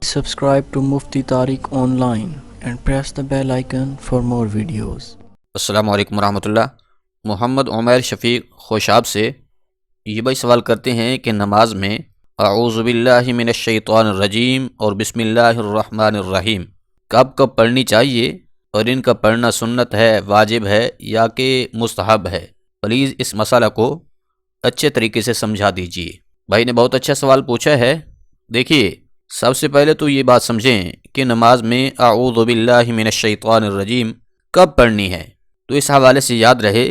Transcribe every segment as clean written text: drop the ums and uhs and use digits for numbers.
Subscribe to Mufti Tariq Online and press the bell icon for more videos. السلام علیکم ورحمۃ اللہ۔ محمد عمیر شفیق خوشاب سے یہ بھائی سوال کرتے ہیں کہ نماز میں اعوذ باللہ من الشیطان الرجیم اور بسم اللہ الرحمن الرحیم کب کب پڑھنی چاہیے اور ان کا پڑھنا سنت ہے، واجب ہے یا کہ مستحب ہے؟ پلیز اس مسئلہ کو اچھے طریقے سے سمجھا دیجیے۔ بھائی نے بہت اچھا سوال پوچھا ہے۔ دیکھیے، سب سے پہلے تو یہ بات سمجھیں کہ نماز میں اعوذ باللہ من الشیطان الرجیم کب پڑھنی ہے۔ تو اس حوالے سے یاد رہے،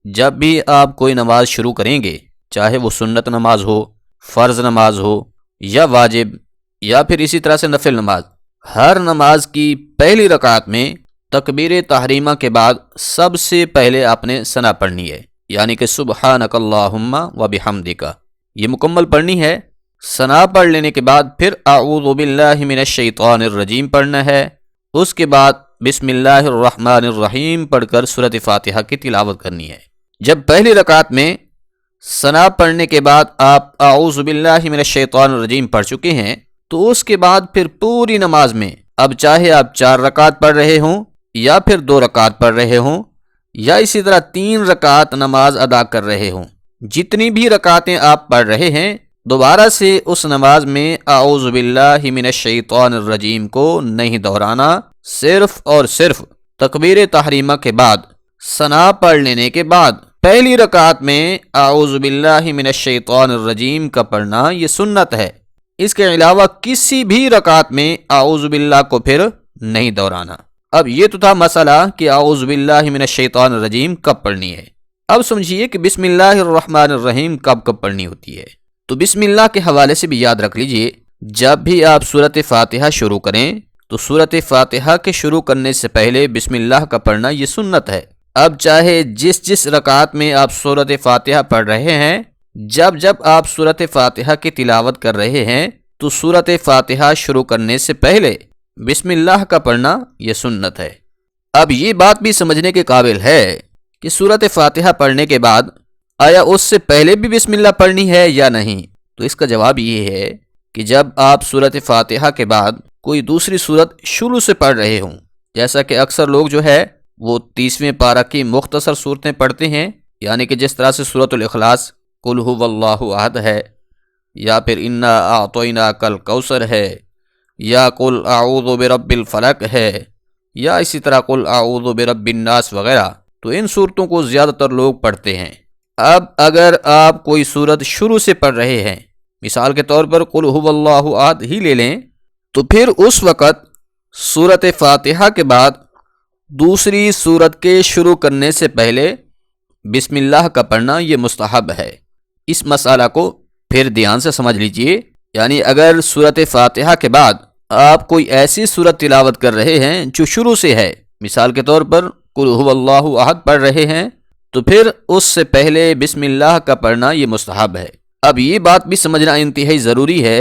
جب بھی آپ کوئی نماز شروع کریں گے، چاہے وہ سنت نماز ہو، فرض نماز ہو یا واجب یا پھر اسی طرح سے نفل نماز، ہر نماز کی پہلی رکعت میں تکبیر تحریمہ کے بعد سب سے پہلے آپ نے ثنا پڑھنی ہے، یعنی کہ سبحانک اللہم و بحمدک، یہ مکمل پڑھنی ہے۔ ثنا پڑھ لینے کے بعد پھر اعوذ باللہ من الشیطان الرجیم پڑھنا ہے، اس کے بعد بسم اللہ الرحمن الرحیم پڑھ کر سورۃ فاتحہ کی تلاوت کرنی ہے۔ جب پہلی رکعت میں ثنا پڑھنے کے بعد آپ اعوذ باللہ من الشیطان الرجیم پڑھ چکے ہیں، تو اس کے بعد پھر پوری نماز میں، اب چاہے آپ 4 رکعت پڑھ رہے ہوں یا پھر 2 رکعت پڑھ رہے ہوں یا اسی طرح 3 رکعت نماز ادا کر رہے ہوں، جتنی بھی رکعتیں آپ پڑھ رہے ہیں، دوبارہ سے اس نماز میں اعوذ باللہ من الشیطان الرجیم کو نہیں دہرانا، صرف اور صرف تکبیر تحریمہ کے بعد ثنا پڑھ لینے کے بعد پہلی رکعت میں اعوذ باللہ من الشیطان الرجیم کا پڑھنا یہ سنت ہے۔ اس کے علاوہ کسی بھی رکعت میں اعوذ باللہ کو پھر نہیں دہرانا۔ اب یہ تو تھا مسئلہ کہ اعوذ باللہ من الشیطان الرجیم کب پڑھنی ہے۔ اب سمجھیے کہ بسم اللہ الرحمن الرحیم کب کب پڑھنی ہوتی ہے۔ تو بسم اللہ کے حوالے سے بھی یاد رکھ لیجئے، جب بھی آپ سورۃ فاتحہ شروع کریں تو سورۃ فاتحہ کے شروع کرنے سے پہلے بسم اللہ کا پڑھنا یہ سنت ہے۔ اب چاہے جس رکعت میں آپ سورۃ فاتحہ پڑھ رہے ہیں، جب آپ سورۃ فاتحہ کی تلاوت کر رہے ہیں تو سورۃ فاتحہ شروع کرنے سے پہلے بسم اللہ کا پڑھنا یہ سنت ہے۔ اب یہ بات بھی سمجھنے کے قابل ہے کہ سورۃ فاتحہ پڑھنے کے بعد آیا اس سے پہلے بھی بسم اللہ پڑھنی ہے یا نہیں؟ تو اس کا جواب یہ ہے کہ جب آپ سورۃ فاتحہ کے بعد کوئی دوسری سورت شروع سے پڑھ رہے ہوں، جیسا کہ اکثر لوگ جو ہے وہ 30ویں پارہ کی مختصر صورتیں پڑھتے ہیں، یعنی کہ جس طرح سے سورۃ الاخلاص، قل هو اللہ احد ہے، یا پھر انا اعطیناک الکوثر ہے، یا قل اعوذ برب الفلق ہے، یا اسی طرح قل اعوذ برب الناس وغیرہ، تو ان صورتوں کو زیادہ تر لوگ پڑھتے ہیں۔ اب اگر آپ کوئی سورت شروع سے پڑھ رہے ہیں، مثال کے طور پر قل هو اللہ احد ہی لے لیں، تو پھر اس وقت سورۃ فاتحہ کے بعد دوسری سورت کے شروع کرنے سے پہلے بسم اللہ کا پڑھنا یہ مستحب ہے۔ اس مسئلہ کو پھر دھیان سے سمجھ لیجئے، یعنی اگر سورۃ فاتحہ کے بعد آپ کوئی ایسی سورت تلاوت کر رہے ہیں جو شروع سے ہے، مثال کے طور پر قل هو اللہ احد پڑھ رہے ہیں، تو پھر اس سے پہلے بسم اللہ کا پڑھنا یہ مستحب ہے۔ اب یہ بات بھی سمجھنا انتہائی ضروری ہے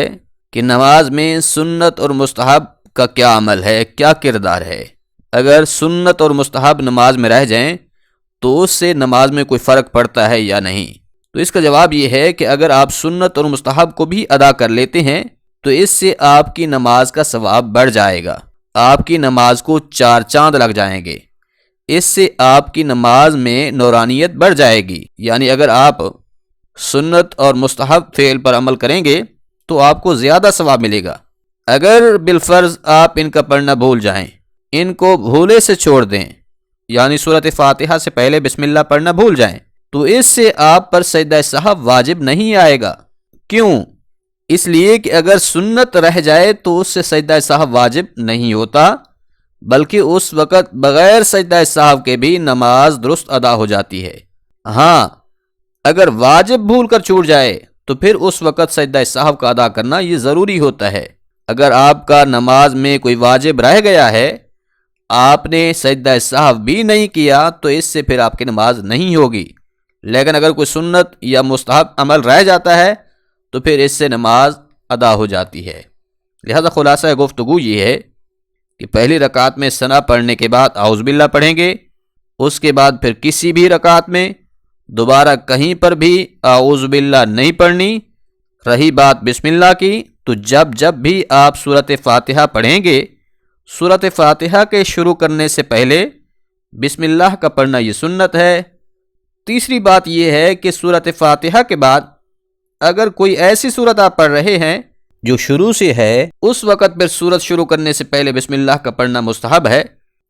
کہ نماز میں سنت اور مستحب کا کیا عمل ہے، کیا کردار ہے۔ اگر سنت اور مستحب نماز میں رہ جائیں تو اس سے نماز میں کوئی فرق پڑتا ہے یا نہیں؟ تو اس کا جواب یہ ہے کہ اگر آپ سنت اور مستحب کو بھی ادا کر لیتے ہیں تو اس سے آپ کی نماز کا ثواب بڑھ جائے گا، آپ کی نماز کو 4 چاند لگ جائیں گے، اس سے آپ کی نماز میں نورانیت بڑھ جائے گی۔ یعنی اگر آپ سنت اور مستحب فعل پر عمل کریں گے تو آپ کو زیادہ ثواب ملے گا۔ اگر بالفرض آپ ان کا پڑھنا بھول جائیں، ان کو بھولے سے چھوڑ دیں، یعنی سورۃ فاتحہ سے پہلے بسم اللہ پڑھنا بھول جائیں، تو اس سے آپ پر سجدہ سہو واجب نہیں آئے گا۔ کیوں؟ اس لیے کہ اگر سنت رہ جائے تو اس سے سجدہ سہو واجب نہیں ہوتا، بلکہ اس وقت بغیر سجدہ سہو کے بھی نماز درست ادا ہو جاتی ہے۔ ہاں، اگر واجب بھول کر چھوٹ جائے تو پھر اس وقت سجدہ سہو کا ادا کرنا یہ ضروری ہوتا ہے۔ اگر آپ کا نماز میں کوئی واجب رہ گیا ہے، آپ نے سجدہ سہو بھی نہیں کیا، تو اس سے پھر آپ کی نماز نہیں ہوگی۔ لیکن اگر کوئی سنت یا مستحب عمل رہ جاتا ہے تو پھر اس سے نماز ادا ہو جاتی ہے۔ لہذا خلاصہ گفتگو یہ ہے کہ پہلی رکعت میں ثنا پڑھنے کے بعد اعوذ باللہ پڑھیں گے، اس کے بعد پھر کسی بھی رکعت میں دوبارہ کہیں پر بھی اعوذ باللہ نہیں پڑھنی۔ رہی بات بسم اللہ کی، تو جب بھی آپ سورۃ فاتحہ پڑھیں گے، سورۃ فاتحہ کے شروع کرنے سے پہلے بسم اللہ کا پڑھنا یہ سنت ہے۔ تیسری بات یہ ہے کہ سورۃ فاتحہ کے بعد اگر کوئی ایسی سورت آپ پڑھ رہے ہیں جو شروع سے ہے، اس وقت پھر سورت شروع کرنے سے پہلے بسم اللہ کا پڑھنا مستحب ہے۔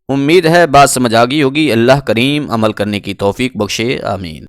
امید ہے بات سمجھ آ گئی ہوگی۔ اللہ کریم عمل کرنے کی توفیق بخشے، آمین۔